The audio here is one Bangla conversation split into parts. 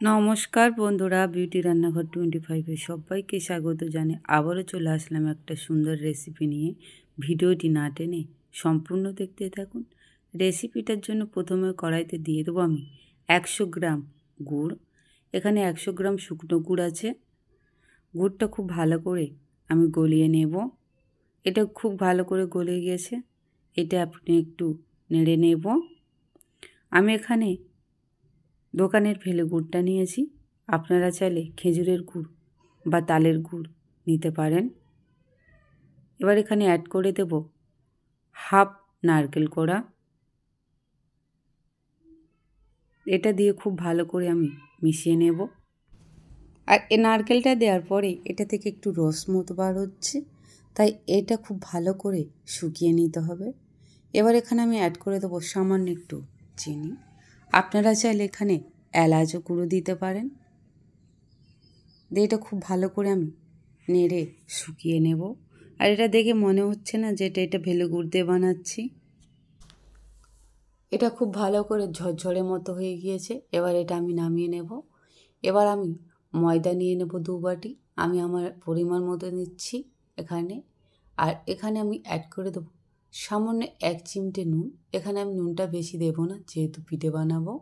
নমস্কার বন্ধুরা, বিউটি রান্নাঘর 25-এ সবাইকে স্বাগত জানাই। আবারও চলে আসলাম একটা সুন্দর রেসিপি নিয়ে। ভিডিওটি না টেনে সম্পূর্ণ দেখতে থাকুন। রেসিপিটার জন্য প্রথমে কড়াইতে দিয়ে দেবো আমি 100 গ্রাম গুড়। এখানে 100 গ্রাম শুকনো গুড় আছে। গুড়টা খুব ভালো করে আমি গলিয়ে নেব। এটা খুব ভালো করে গলে গেছে। এটা আপনি একটু নেড়ে নেব। আমি এখানে দোকানের ফেলে গুড়টা নিয়েছি। আপনারা চাইলে খেজুরের গুড় বা তালের গুড় নিতে পারেন। এবার এখানে অ্যাড করে দেব হাফ নারকেল কোড়া। এটা দিয়ে খুব ভালো করে আমি মিশিয়ে নেব। আর এই নারকেলটা দেওয়ার পরে এটা থেকে একটু রস মতো বার হচ্ছে, তাই এটা খুব ভালো করে শুকিয়ে নিতে হবে। এবার এখানে আমি অ্যাড করে দেবো সামান্য একটু চিনি। আপনারা চাইলে এখানে এলাচও গুঁড়ো দিতে পারেন। দিয়ে এটা খুব ভালো করে আমি নেড়ে শুকিয়ে নেব। আর এটা দেখে মনে হচ্ছে না যে এটা ভেলে গুড় দিয়ে বানাচ্ছি। এটা খুব ভালো করে ঝরঝরে মতো হয়ে গিয়েছে। এবার এটা আমি নামিয়ে নেব। এবার আমি ময়দা নিয়ে নেব 2 বাটি। আমি আমার পরিমাণ মতো নিচ্ছি এখানে। আর এখানে আমি অ্যাড করে দেবো সামান্য 1 চিমটে নুন। এখানে আমি নুনটা বেশি দেব না, যেহেতু পিঠে বানাবো।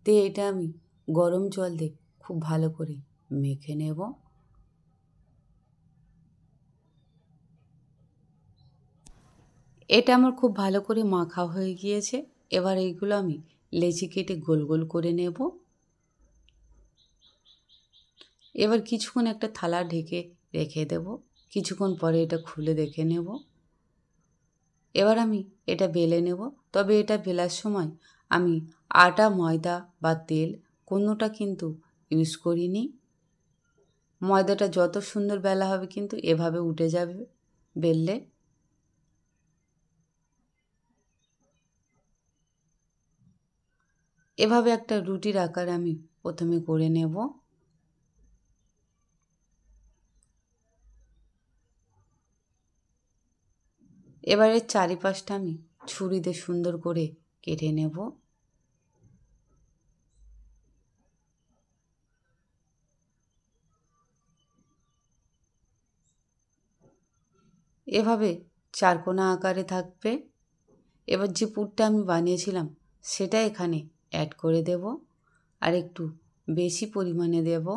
দিয়ে এটা আমি গরম জল দিয়ে খুব ভালো করে মেখে নেব। এটা আমার খুব ভালো করে মাখা হয়ে গিয়েছে। এবার এইগুলো আমি লেচি কেটে গোল গোল করে নেব। এবার কিছুক্ষণ একটা থালা ঢেকে রেখে দেব। কিছুক্ষণ পরে এটা খুলে দেখে নেব। এবার আমি এটা বেলে নেব। তবে এটা বেলার সময় আমি আটা, ময়দা বা তেল কোনোটা কিন্তু ইউজ করিনি। ময়দাটা যত সুন্দর বেলা হবে কিন্তু এভাবে উঠে যাবে বেললে। এভাবে একটা রুটির আকার আমি প্রথমে করে নেব। এবারে চারিপাশটা আমি ছুরি দিয়ে সুন্দর করে কেটে নেব। এভাবে চারকোনা আকারে থাকবে। এবার যে পুরটা আমি বানিয়েছিলাম সেটা এখানে অ্যাড করে দেব। আর একটু বেশি পরিমাণে দেব।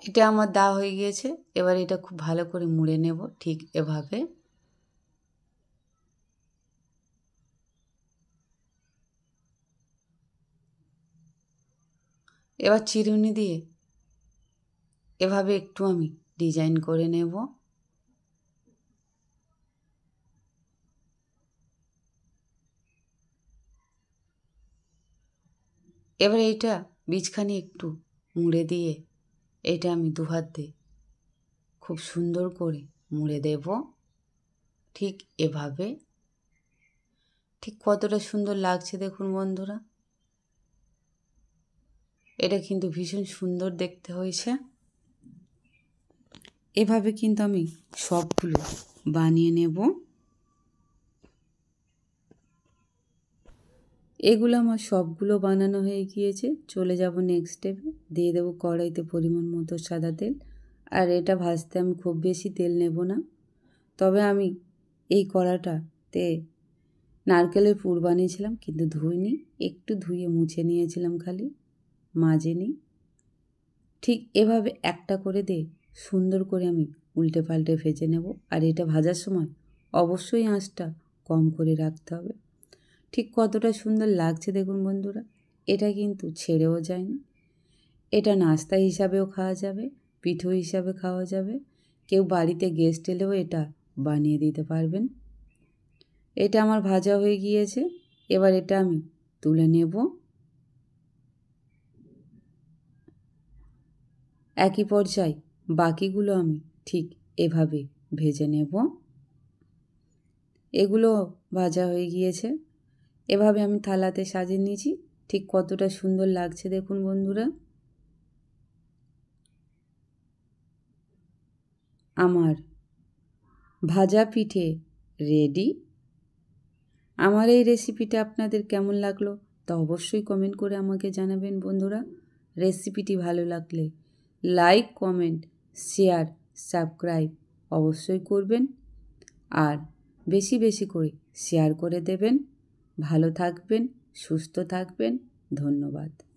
এটা আমার দেওয়া হয়ে গিয়েছে। এবার এটা খুব ভালো করে মুড়ে নেব ঠিক এভাবে। এবার চিরুনি দিয়ে এভাবে একটু আমি ডিজাইন করে নেব। এবার এইটা বীজখানি একটু মুড়ে দিয়ে এটা আমি দুহাত দিয়ে খুব সুন্দর করে মুড়ে দেব ঠিক এভাবে। ঠিক কতটা সুন্দর লাগছে দেখুন বন্ধুরা। এটা কিন্তু ভীষণ সুন্দর দেখতে হয়েছে। এভাবে কিন্তু আমি সবগুলো বানিয়ে নেব। এগুলো আমার সবগুলো বানানো হয়ে গিয়েছে। চলে যাব নেক্সট স্টেপে। দিয়ে দেবো কড়াইতে পরিমাণ মতো সাদা তেল। আর এটা ভাজতে আমি খুব বেশি তেল নেব না। তবে আমি এই কড়াটাতে নারকেলের পুর বানিয়েছিলাম, কিন্তু ধুইনি। একটু ধুয়ে মুছে নিয়েছিলাম, খালি মাজেনি। ঠিক এভাবে একটা করে দিয়ে সুন্দর করে আমি উল্টে পাল্টে ভেজে নেব। আর এটা ভাজার সময় অবশ্যই আঁচটা কম করে রাখতে হবে। ঠিক কতটা সুন্দর লাগছে দেখুন বন্ধুরা। এটা কিন্তু ছেড়েও যায়নি। এটা নাস্তা হিসাবেও খাওয়া যাবে, পিঠো হিসাবে খাওয়া যাবে। কেউ বাড়িতে গেস্ট এলেও এটা বানিয়ে দিতে পারবেন। এটা আমার ভাজা হয়ে গিয়েছে। এবার এটা আমি তুলে নেব। একই পর্যায়ে বাকিগুলো আমি ঠিক এভাবে ভেজে নেব। এগুলো ভাজা হয়ে গিয়েছে। এভাবে আমি থালাতে সাজিয়ে নিয়েছি। ঠিক কতটা সুন্দর লাগছে দেখুন বন্ধুরা। আমার ভাজা পিঠে রেডি। আমার এই রেসিপিটা আপনাদের কেমন লাগলো তা অবশ্যই কমেন্ট করে আমাকে জানাবেন বন্ধুরা। রেসিপিটি ভালো লাগলে লাইক, কমেন্ট, শেয়ার, সাবস্ক্রাইব অবশ্যই করবেন আর বেশি বেশি করে শেয়ার করে দেবেন। ভালো থাকবেন, সুস্থ থাকবেন। ধন্যবাদ।